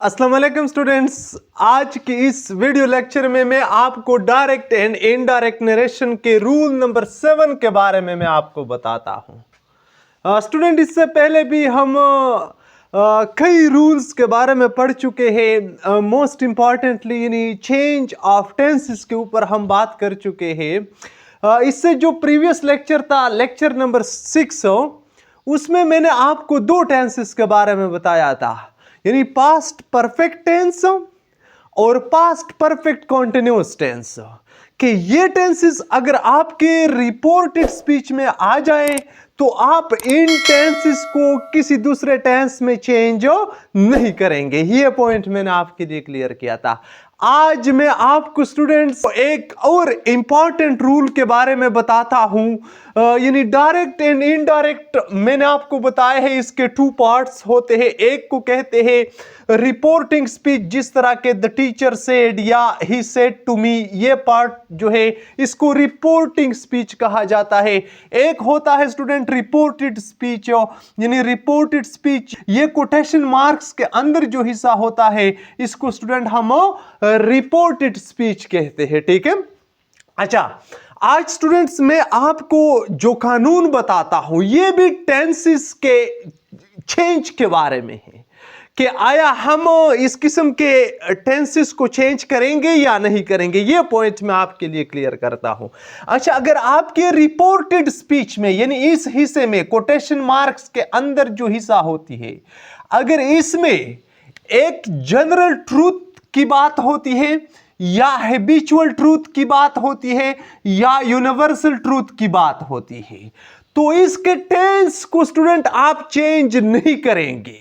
अस्सलाम वालेकुम स्टूडेंट्स। आज की इस वीडियो लेक्चर में मैं आपको डायरेक्ट एंड इनडायरेक्ट नरेशन के रूल नंबर 7 के बारे में मैं आपको बताता हूं। स्टूडेंट, इससे पहले भी हम कई रूल्स के बारे में पढ़ चुके हैं। मोस्ट इम्पॉर्टेंटली यानी चेंज ऑफ टेंसेस के ऊपर हम बात कर चुके हैं। इससे जो प्रीवियस लेक्चर था, लेक्चर नंबर 6, उसमें मैंने आपको दो टेंसेस के बारे में बताया था, यानी पास्ट परफेक्ट टेंस और पास्ट परफेक्ट कॉन्टिन्यूअस टेंस, कि ये टेंसेस अगर आपके रिपोर्टेड स्पीच में आ जाए तो आप इन टेंसेस को किसी दूसरे टेंस में चेंज नहीं करेंगे। ये पॉइंट मैंने आपके लिए क्लियर किया था। आज मैं आपको स्टूडेंट्स एक और इंपॉर्टेंट रूल के बारे में बताता हूं, यानी डायरेक्ट एंड इनडायरेक्ट। मैंने आपको बताया है इसके 2 पार्ट्स होते हैं। एक को कहते हैं रिपोर्टिंग स्पीच, जिस तरह के द टीचर सेड या ही सेड टू मी, ये पार्ट जो है इसको रिपोर्टिंग स्पीच कहा जाता है। एक होता है स्टूडेंट रिपोर्टेड स्पीच, यानी रिपोर्टेड स्पीच ये कोटेशन मार्क्स के अंदर जो हिस्सा होता है इसको स्टूडेंट हम रिपोर्टेड स्पीच कहते हैं। ठीक है। अच्छा, आज स्टूडेंट्स मैं आपको जो कानून बताता हूं ये भी टेंसेस के चेंज के बारे में है, कि आया हम इस किस्म के टेंसेस को चेंज करेंगे या नहीं करेंगे। ये पॉइंट मैं आपके लिए क्लियर करता हूं। अच्छा, अगर आपके रिपोर्टेड स्पीच में यानी इस हिस्से में कोटेशन मार्क्स के अंदर जो हिस्सा होती है, अगर इसमें एक जनरल ट्रूथ की बात होती है या हैबिचुअल ट्रूथ की बात होती है या यूनिवर्सल ट्रूथ की बात होती है, तो इसके टेंस को स्टूडेंट आप चेंज नहीं करेंगे।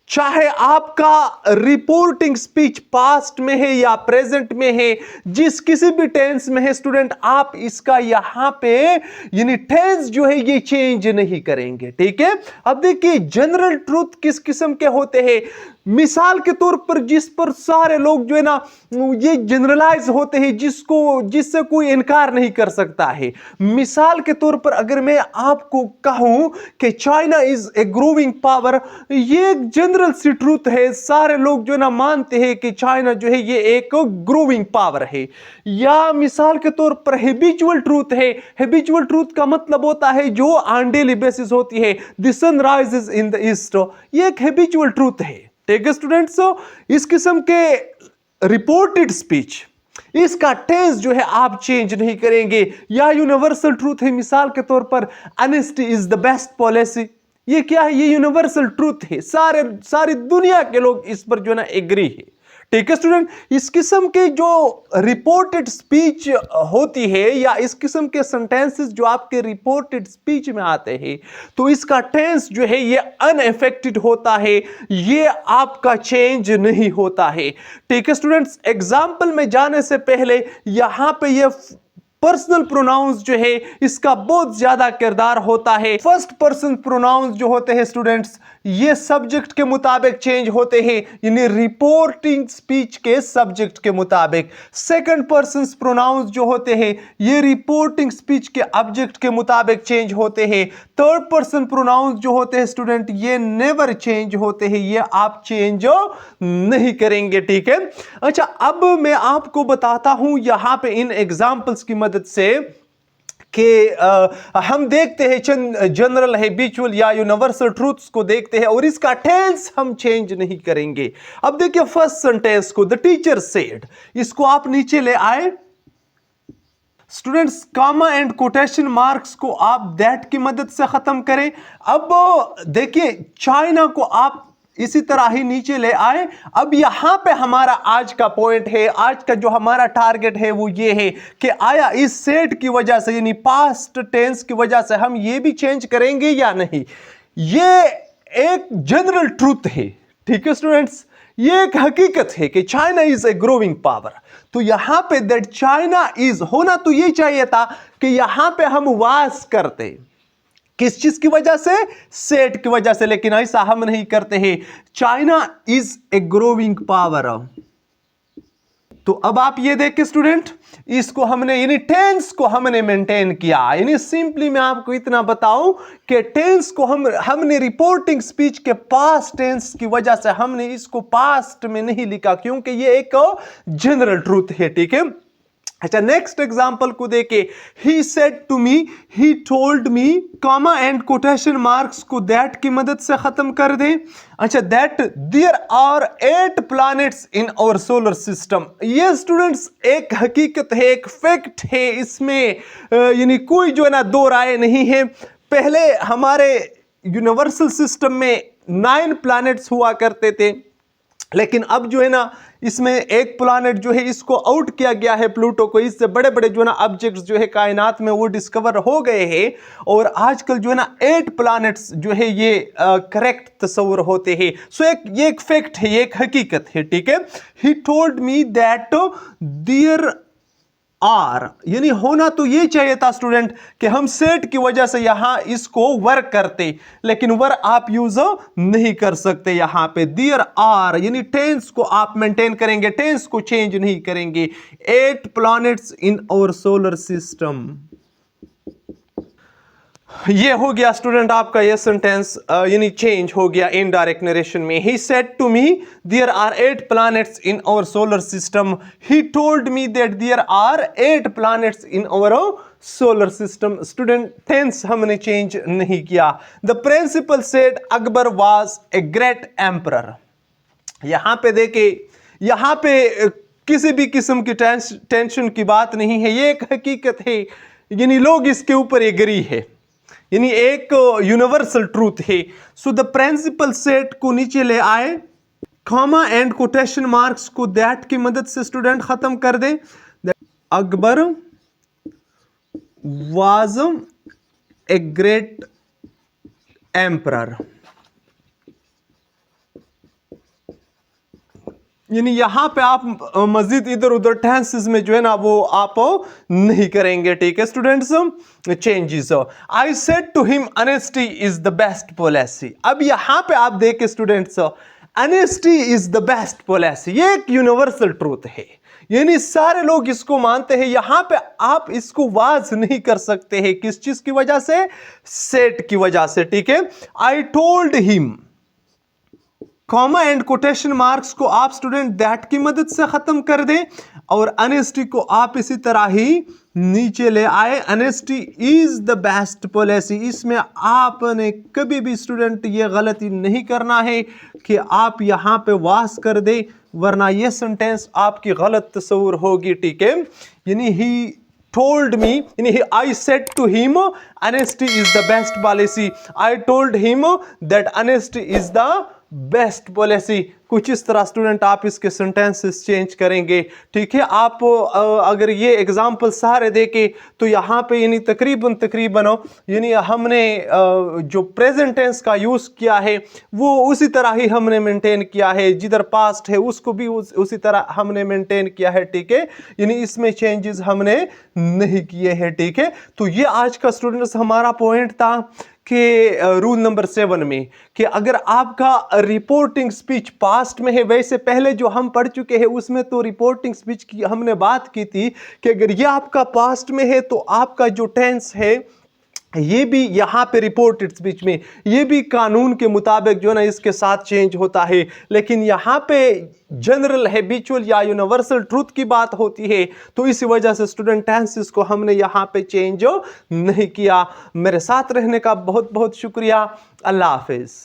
चाहे आपका रिपोर्टिंग स्पीच पास्ट में है या प्रेजेंट में है, जिस किसी भी टेंस में है स्टूडेंट, आप इसका यहां पे यानी टेंस जो है ये चेंज नहीं करेंगे। ठीक है। अब देखिए जनरल ट्रूथ किस किस्म के होते हैं। मिसाल के तौर पर जिस पर सारे लोग जो है ना ये जनरलाइज होते हैं, जिससे कोई इनकार नहीं कर सकता है। मिसाल के तौर पर अगर मैं आपको कहूं कि China is a growing power, ये एक जनरल सी ट्रूथ है। सारे लोग जो है ना मानते हैं कि चाइना जो है ये एक ग्रोइंग पावर है। या मिसाल के तौर पर हैबिचुअल ट्रूथ है। हैबिचुअल ट्रूथ का मतलब होता है जो ऑन डेली बेसिस होती है, the sun rises in the east, ये एक हैबिचुअल ट्रूथ है। ठीक है स्टूडेंट्स, इस किस्म के रिपोर्टेड स्पीच इसका टेंस जो है आप चेंज नहीं करेंगे। या यूनिवर्सल ट्रूथ है, मिसाल के तौर पर honesty is the best policy, ये क्या है? ये यूनिवर्सल ट्रूथ है, सारी दुनिया के लोग इस पर जो है ना एग्री है। ठीक है स्टूडेंट, इस किस्म के जो रिपोर्टेड स्पीच होती है या इस किस्म के सेंटेंसेस जो आपके रिपोर्टेड स्पीच में आते हैं, तो इसका टेंस जो है ये अनअफेक्टेड होता है, ये आपका चेंज नहीं होता है। ठीक है स्टूडेंट्स, एग्जाम्पल में जाने से पहले यहां पे ये पर्सनल प्रोनाउंस जो है इसका बहुत ज्यादा किरदार होता है। फर्स्ट पर्सन प्रोनाउंस जो होते हैं स्टूडेंट्स, ये सब्जेक्ट के मुताबिक चेंज होते हैं, यानी रिपोर्टिंग स्पीच के सब्जेक्ट के मुताबिक। सेकंड पर्सन प्रोनाउंस जो होते हैं ये रिपोर्टिंग स्पीच के ऑब्जेक्ट के मुताबिक चेंज होते हैं। थर्ड पर्सन प्रोनाउंस जो होते हैं स्टूडेंट ये नेवर चेंज होते हैं, ये आप चेंज नहीं करेंगे। ठीक है। अच्छा, अब मैं आपको बताता हूं यहां पे इन एग्जांपल्स की मदद से कि हम देखते हैं जनरल हैबिचुअल या यूनिवर्सल ट्रूथ्स को देखते हैं और इसका टेंस हम चेंज नहीं करेंगे। अब देखिए फर्स्ट सेंटेंस को, द टीचर सेड, इसको आप नीचे ले आए students, comma and quotation marks को आप दैट की मदद से खत्म करें। अब देखिए चाइना को आप इसी तरह ही नीचे ले आए। अब यहां पे हमारा आज का पॉइंट है, आज का जो हमारा टारगेट है वो ये है कि आया इस सेट की वजह से यानी पास्ट टेंस की वजह से हम ये भी चेंज करेंगे या नहीं। ये एक जनरल ट्रूथ है। ठीक है स्टूडेंट्स, ये एक हकीकत है कि China is a growing power. तो यहां पे दैट चाइना इज होना तो ये चाहिए था कि यहां पे हम वास करते, किस चीज की वजह से? सेट की वजह से, लेकिन ऐसा हम नहीं करते हैं। China is a growing power, तो अब आप ये देख के स्टूडेंट, इसको हमने यानी टेंस को हमने मेंटेन किया। यानी सिंपली मैं आपको इतना बताऊं कि टेंस को हमने रिपोर्टिंग स्पीच के पास्ट टेंस की वजह से हमने इसको पास्ट में नहीं लिखा, क्योंकि ये एक जनरल ट्रूथ है, ठीक है। अच्छा, नेक्स्ट एग्जांपल को देखे, he said to me, he told me, comma and quotation marks को दैट की मदद से खत्म कर दें। अच्छा, that there are 8 planets in our solar system. ये स्टूडेंट्स एक हकीकत है, एक फैक्ट है, इसमें यानी कोई जो है ना दो राय नहीं है। पहले हमारे यूनिवर्सल सिस्टम में 9 प्लैनेट्स हुआ करते थे, लेकिन अब जो है ना इसमें एक प्लैनेट जो है इसको आउट किया गया है, प्लूटो को। इससे बड़े बड़े जो है ना ऑब्जेक्ट्स जो है कायनात में वो डिस्कवर हो गए हैं, और आजकल जो है ना 8 प्लैनेट्स जो है ये करेक्ट तस्वर होते हैं। सो ये एक फैक्ट है, ये एक हकीकत है, ठीक है। He told me that there are, यानी होना तो ये चाहिए था स्टूडेंट कि हम सेट की वजह से यहां इसको वर्क करते, लेकिन वर आप यूज नहीं कर सकते यहां पे। देयर आर यानी टेंस को आप मेंटेन करेंगे, टेंस को चेंज नहीं करेंगे। 8 planets in our solar system. ये हो गया स्टूडेंट आपका ये सेंटेंस यानी चेंज हो गया इनडायरेक्ट नरेशन में। He said to me there are 8 planets in our solar system. He told me that there are 8 planets in our solar system. Student tense हमने चेंज नहीं किया। The principal said Akbar was a great emperor. यहां पे देखे, यहां पे किसी भी किस्म की टेंशन की बात नहीं है, ये एक हकीकत है, यानी लोग इसके ऊपर एग्री है, यानी एक यूनिवर्सल ट्रूथ है। सो द प्रिंसिपल सेट को नीचे ले आए, कॉमा एंड कोटेशन मार्क्स को दैट की मदद से स्टूडेंट खत्म कर दे। Akbar was a great emperor. यानी यहां पे आप मजीद इधर उधर टेंसेस में जो है ना वो आप नहीं करेंगे, ठीक है students. Changes, I said to him honesty is the best policy. अब यहां पे आप देखें students, honesty is the best policy, ये एक यूनिवर्सल ट्रूथ है, यानी सारे लोग इसको मानते हैं। यहां पे आप इसको वाज नहीं कर सकते हैं, किस चीज की वजह से? सेट की वजह से, ठीक है। I told him, comma and quotation marks को आप स्टूडेंट दैट की मदद से खत्म कर दें, और ऑनेस्टी को आप इसी तरह ही नीचे ले आए। Honesty is the best policy. इसमें आपने कभी भी स्टूडेंट ये गलती नहीं करना है कि आप यहां पे वास कर दे, वरना ये सेंटेंस आपकी गलत तस्वुर होगी, ठीक है। यानी ही told me, I said to him honesty is the best policy. I told him that honesty is the best policy. कुछ इस तरह स्टूडेंट आप इसके सेंटेंसेस चेंज करेंगे, ठीक है। आप अगर ये एग्जांपल सारे देके तो यहाँ पे यानी तकरीबन यानी हमने जो प्रेजेंट टेंस का यूज़ किया है वो उसी तरह ही हमने मेंटेन किया है, जिधर पास्ट है उसको भी उसी तरह हमने मेंटेन किया है, ठीक है। यानी इसमें चेंजेस हमने नहीं किए हैं, ठीक है। तो ये आज का स्टूडेंट्स हमारा पॉइंट था कि रूल नंबर 7 में कि अगर आपका रिपोर्टिंग स्पीच पास्ट में है, वैसे पहले जो हम पढ़ चुके हैं उसमें तो रिपोर्टिंग स्पीच की हमने बात की थी कि अगर ये आपका पास्ट में है तो आपका जो टेंस है ये भी यहाँ पे रिपोर्टेड स्पीच में ये भी कानून के मुताबिक जो है ना इसके साथ चेंज होता है। लेकिन यहाँ पे जनरल हैबिचुअल या यूनिवर्सल ट्रूथ की बात होती है, तो इसी वजह से स्टूडेंट टेंसेस को हमने यहाँ पे चेंज नहीं किया। मेरे साथ रहने का बहुत बहुत शुक्रिया। अल्लाह हाफिज़।